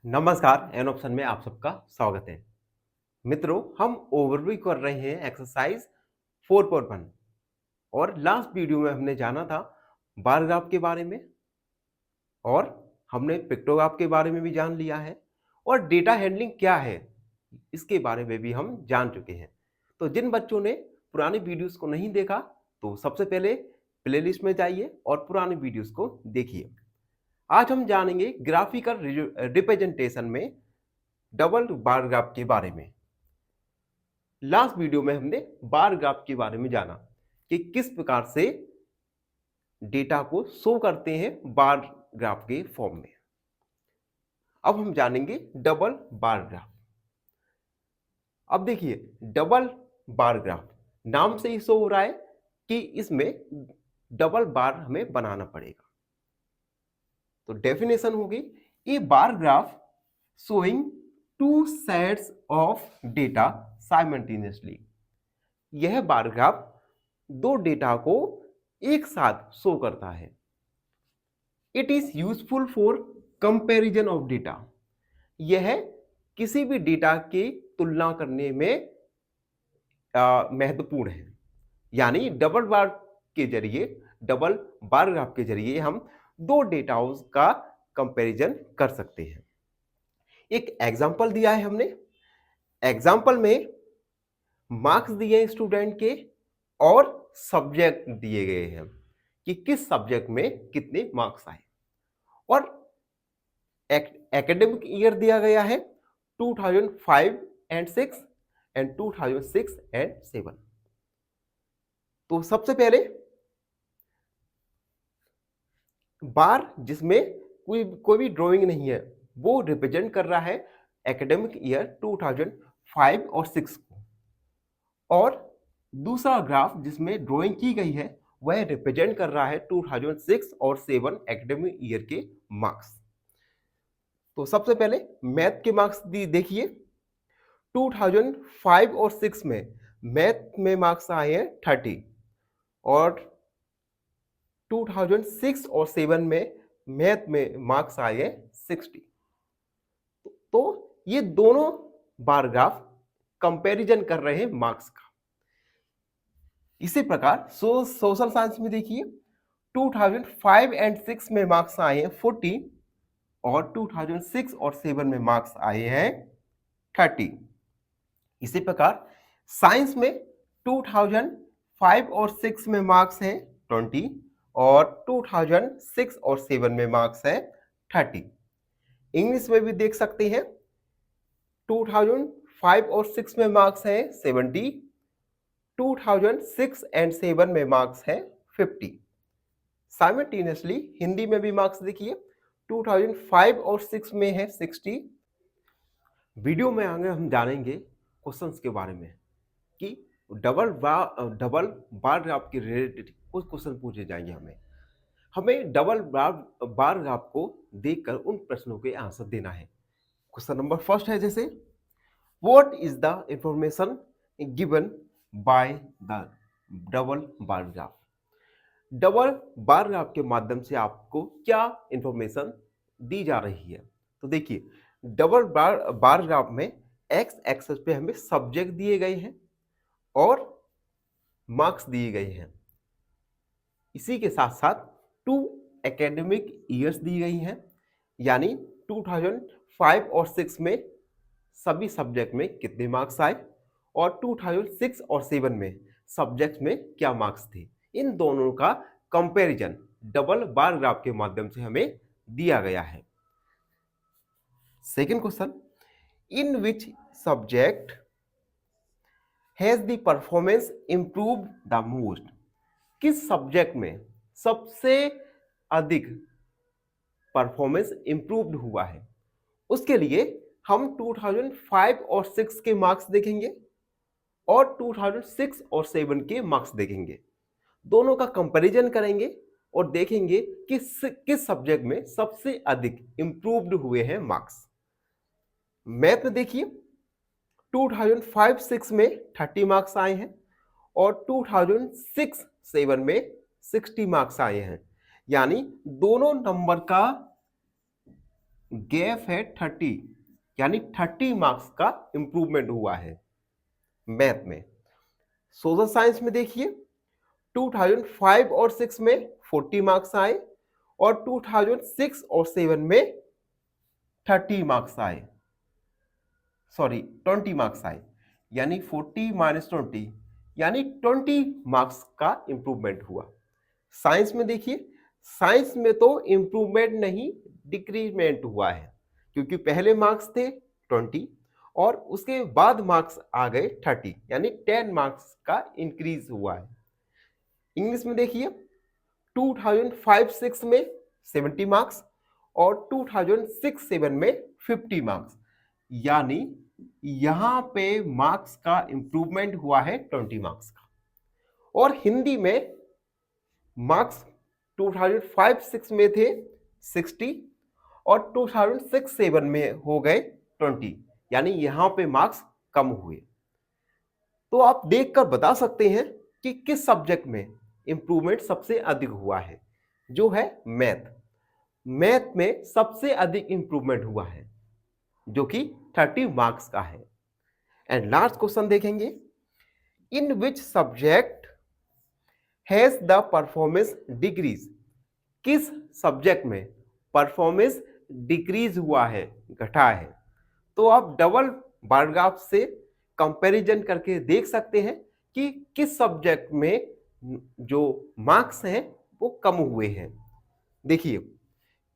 नमस्कार, an option में आप सबका स्वागत है। मित्रों, हम ओवरव्यू कर रहे हैं एक्सरसाइज 4.1 और लास्ट वीडियो में हमने जाना था बार ग्राफ के बारे में और हमने पिक्टोग्राफ के बारे में भी जान लिया है और डेटा हैंडलिंग क्या है, इसके बारे में भी हम जान चुके हैं। तो जिन बच्चों ने पुराने वीडियोस को नहीं देखा, तो सबसे पहले प्लेलिस्ट में जाइए और पुराने वीडियोस को देखिए। आज हम जानेंगे ग्राफिकल रिप्रेजेंटेशन में डबल बार ग्राफ के बारे में। लास्ट वीडियो में हमने बार ग्राफ के बारे में जाना कि किस प्रकार से डेटा को शो करते हैं बार ग्राफ के फॉर्म में। अब हम जानेंगे डबल बार ग्राफ। अब देखिए, डबल बार ग्राफ नाम से ही शो हो रहा है कि इसमें डबल बार हमें बनाना पड़ेगा। तो डेफिनेशन होगी a bar graph showing two sets of data simultaneously. यह बार ग्राफ दो डेटा को एक साथ शो करता है। It is useful for comparison of data. यह किसी भी डेटा की तुलना करने में महत्वपूर्ण है। यानी डबल बार ग्राफ के जरिए हम दो डेटाओं का कंपैरिजन कर सकते हैं। एक एग्जांपल दिया है हमने। एग्जांपल में मार्क्स दिए हैं स्टूडेंट के और सब्जेक्ट दिए गए हैं कि किस सब्जेक्ट में कितने मार्क्स आए और एकेडमिक ईयर दिया गया है 2005 एंड 6 एंड 2006 एंड 7। तो सबसे पहले बार जिसमें कोई भी ड्राइंग नहीं है, वो रिप्रेजेंट कर रहा है एकेडमिक ईयर 2005 और 6 को, और दूसरा ग्राफ जिसमें ड्राइंग की गई है वह रिप्रेजेंट कर रहा है 2006 और 7 एकेडमिक ईयर के मार्क्स। तो सबसे पहले मैथ के मार्क्स देखिए। 2005 और 6 में मैथ में मार्क्स आए हैं 30 और 2006 और 7 में मैथ में मार्क्स आए हैं 60। तो ये दोनों बार ग्राफ कंपैरिजन कर रहे हैं मार्क्स का। इसी प्रकार सोशल साइंस में देखिए, 2005 एंड 6 में मार्क्स आए हैं 40 और 2006 और 7 में मार्क्स आए हैं 30। इसी प्रकार साइंस में 2005 और 6 में मार्क्स हैं 20 और 2006 और 7 में मार्क्स है 30। इंग्लिश में भी देख सकते हैं, 2005 और 6 में मार्क्स है 70, 2006 एंड 7 में मार्क्स है 50। साइमल्टेनियसली हिंदी में भी मार्क्स देखिए, 2005 और 6 में है 60। वीडियो में आगे हम जानेंगे क्वेश्चंस के बारे में कि डबल बार ग्राफ के रिलेटेड कुछ क्वेश्चन पूछे जाएंगे। हमें डबल बार ग्राफ को देखकर उन प्रश्नों के आंसर देना है। क्वेश्चन नंबर फर्स्ट है जैसे, what is the information given by the double bar graph. Double bar graph के माध्यम से आपको क्या इंफॉर्मेशन दी जा रही है। तो देखिए, डबल बार ग्राफ में एक्स एक्सेस पे हमें सब्जेक्ट दिए गए हैं और मार्क्स दिए गए हैं। इसी के साथ साथ 2 एकेडमिक ईयर्स दी गई हैं, यानी 2005 और 6 में सभी सब्जेक्ट में कितने मार्क्स आए और 2006 और 7 में सब्जेक्ट में क्या मार्क्स थे। इन दोनों का कंपैरिजन डबल बार ग्राफ के माध्यम से हमें दिया गया है। Second question, in which subject has the performance improved the most. किस सब्जेक्ट में सबसे अधिक परफॉर्मेंस इंप्रूव्ड हुआ है। उसके लिए हम 2005 और 6 के मार्क्स देखेंगे और 2006 और 7 के मार्क्स देखेंगे। दोनों का कंपैरिजन करेंगे और देखेंगे कि किस सब्जेक्ट में सबसे अधिक इंप्रूव्ड हुए हैं मार्क्स। मैथ में देखिए, 2005-6 में 30 मार्क्स आए हैं और 2006-7 में 60 मार्क्स आए हैं। यानी दोनों नंबर का गैप है 30, यानी 30 मार्क्स का इंप्रूवमेंट हुआ है मैथ में। सोशल साइंस में देखिए 2005 और 6 में 40 मार्क्स आए और 2006 और 7 में 30 मार्क्स आए, सॉरी 20 मार्क्स आए, यानी 40 माइनस 20 यानी 20 मार्क्स का इंप्रूवमेंट हुआ। साइंस में देखिए, साइंस में तो इंप्रूवमेंट नहीं डिक्रीमेंट हुआ है, क्योंकि पहले मार्क्स थे 20 और उसके बाद मार्क्स आ गए 30, यानी 10 मार्क्स का इंक्रीज हुआ है। इंग्लिश में देखिए 2005-6 में 70 मार्क्स और 2006-7 में 50 मार्क्स, यानी यहां पे मार्क्स का इंप्रूवमेंट हुआ है 20 मार्क्स का। और हिंदी में मार्क्स 2005-6 में थे 60 और 2006-7 में हो गए 20, यानी यहां पे मार्क्स कम हुए। तो आप देखकर बता सकते हैं कि किस सब्जेक्ट में इंप्रूवमेंट सबसे अधिक हुआ है, जो है मैथ। मैथ में सबसे अधिक इंप्रूवमेंट हुआ है, जो कि 30 मार्क्स का है। एंड लास्ट क्वेश्चन देखेंगे, in which subject has the performance decrease, किस सब्जेक्ट में परफॉर्मेंस डिक्रीज हुआ है, घटा है। तो आप डबल बार ग्राफ से कंपैरिजन करके देख सकते हैं कि किस सब्जेक्ट में जो मार्क्स हैं वो कम हुए हैं। देखिए,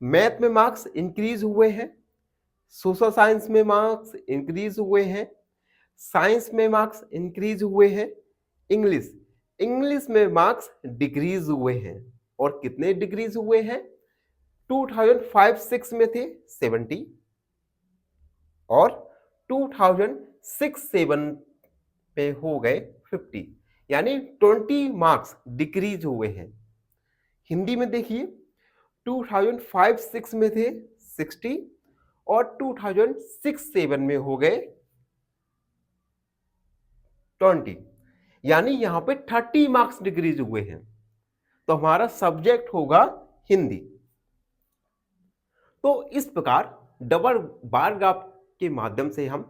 मैथ में मार्क्स इंक्रीज हुए हैं, सोशल साइंस में मार्क्स इंक्रीज हुए हैं, साइंस में मार्क्स इंक्रीज हुए हैं, इंग्लिश इंग्लिश में मार्क्स डिक्रीज हुए हैं। और कितने डिक्रीज हुए हैं? 2005-6 में थे 70 और 2006-7 पे हो गए 50, यानी 20 मार्क्स डिक्रीज हुए हैं। हिंदी में देखिए 2005-6 में थे 60 और 2006-7 में हो गए 20, यानी यहां पे 30 मार्क्स डिक्रीज हुए हैं। तो हमारा सब्जेक्ट होगा हिंदी। तो इस प्रकार डबल बार ग्राफ के माध्यम से हम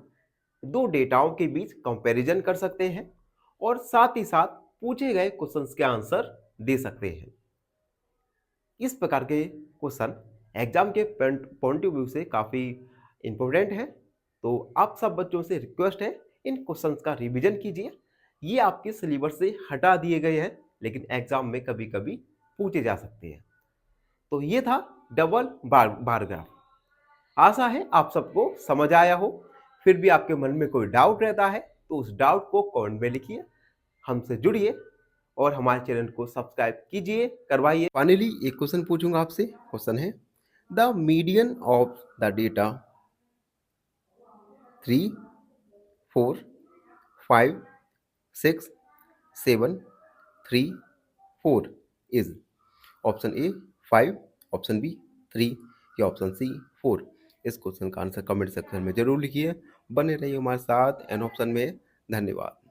दो डेटाओं के बीच कंपैरिजन कर सकते हैं और साथ ही साथ पूछे गए क्वेश्चंस के आंसर दे सकते हैं। इस प्रकार के क्वेश्चन एग्जाम के पॉइंट ऑफ व्यू से काफ़ी इंपॉर्टेंट है। तो आप सब बच्चों से रिक्वेस्ट है, इन क्वेश्चंस का रिवीजन कीजिए। ये आपके सिलेबस से हटा दिए गए हैं, लेकिन एग्जाम में कभी कभी पूछे जा सकते हैं। तो ये था डबल बार ग्राफ। आशा है आप सबको समझ आया हो। फिर भी आपके मन में कोई डाउट रहता है तो उस डाउट को कमेंट में लिखिए, हमसे जुड़िए और हमारे चैनल को सब्सक्राइब कीजिए, करवाइए। फाइनली एक क्वेश्चन पूछूंगा आपसे। क्वेश्चन है, the median of the data 3, 4, 5, 6, 7, 3, 4 is. Option A 5, option B 3 या ऑप्शन सी 4। इस क्वेश्चन का आंसर कमेंट सेक्शन में जरूर लिखिए। बने रहिए हमारे साथ एन ऑप्शन में। धन्यवाद।